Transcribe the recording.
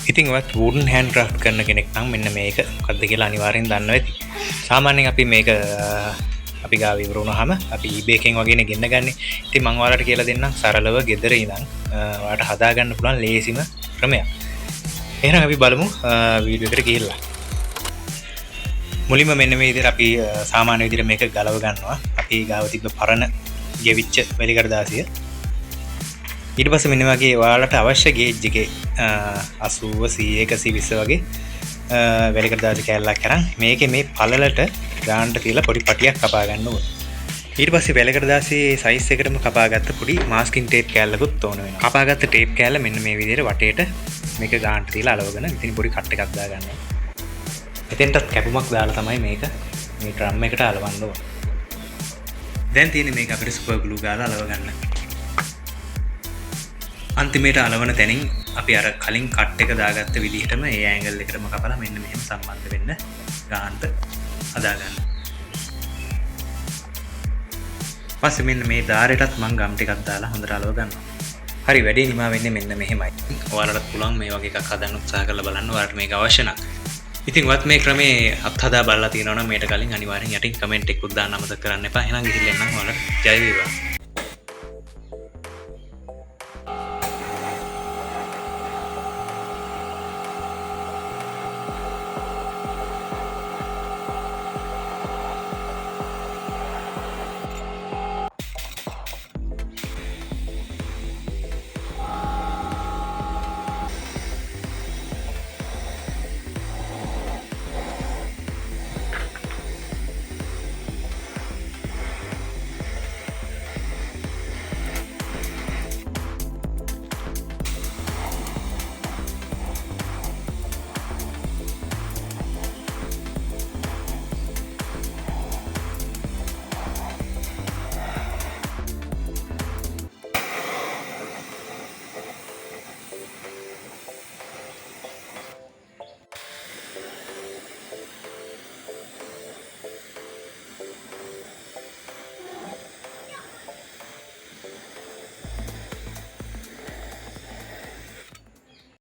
ඉතින් ඔයත් වුඩන් hand craft කරන කෙනෙක් නම් මෙන්න මේක මොකක්ද කියලා අනිවාර්යෙන් දන්නවා ඇති. සාමාන්‍යයෙන් අපි මේක අපි ගාව ඉවර වුණාම අපි eBay එකෙන් වගේනේ ගෙන්න ගන්නේ. ඉතින් මම ඔයාලට කියලා දෙන්නම් සරලව ගෙදර ඉඳන් ඔයාලට හදා ගන්න පුළුවන් ලේසිම ක්‍රමයක්. එහෙනම් අපි බලමු වීඩියෝ එකට ගිහිල්ලා. මුලින්ම මෙන්න මේ විදිහට අපි සාමාන්‍ය විදිහට මේක ගලව ගන්නවා. අපි ගාව තිබ්බ පරණ ගෙවිච්ච වැලි කඩදාසිය. ඊට පස්සේ මෙන්න වගේ ඔයාලට අවශ්‍ය ගේජ් එකේ 80 100 120 වගේ වැලි කඩදාසි කෑල්ලක් අරන් මේකේ මේ පළලට ගානට තියලා පොඩි පටියක් කපා ගන්න ඕනේ. ඊට පස්සේ වැලි කඩදාසියේ සයිස් එකටම කපාගත්ත පොඩි මාස්කින් ටේප් කෑල්ලකුත් ඕන වෙනවා. කපාගත්ත ටේප් කෑල්ල මෙන්න මේ විදිහට වටේට මේක ගානට තියලා අලවගෙන ඉතින් පොඩි කට් එකක් දා ගන්නවා. එතෙන්ටත් කැපුමක් දාලා තමයි මේක මේ ඩ්‍රම් එකට අලවන්න ඕනේ. දැන් තියෙන්නේ මේක අපිට සුපර් ග්ලූ ගාලා අලව ගන්න. අන්තිමේට අලවන තැනින් අපි අර කලින් කට් එක දාගත්ත විදිහටම ඒ ඇන්ගල් එකටම කපලා මෙන්න මෙහෙම සම්බන්ධ වෙන්න ගානට හදා ගන්න. පස්සේ මෙන්න මේ ධාරයටත් මම ගම් ටිකක් දාලා හොඳට අලව ගන්නවා. හරි වැඩේ නිමා වෙන්නේ මෙන්න මෙහෙමයි. ඔයාලට පුළුවන් මේ වගේ එකක් හදන්න උත්සාහ කරලා බලන්න ඔයාලට මේක අවශ්‍ය නම්. ඉතින් ඔයත් මේ ක්‍රමේ අත්හදා බලලා තියෙනවා නම් මේට කලින් අනිවාර්යෙන් යටින් කමෙන්ට් එකක් දාන්න අමතක කරන්න එපා. එහෙනම් ගිහින් එන්නම් ඔයාලට ජය වේවා.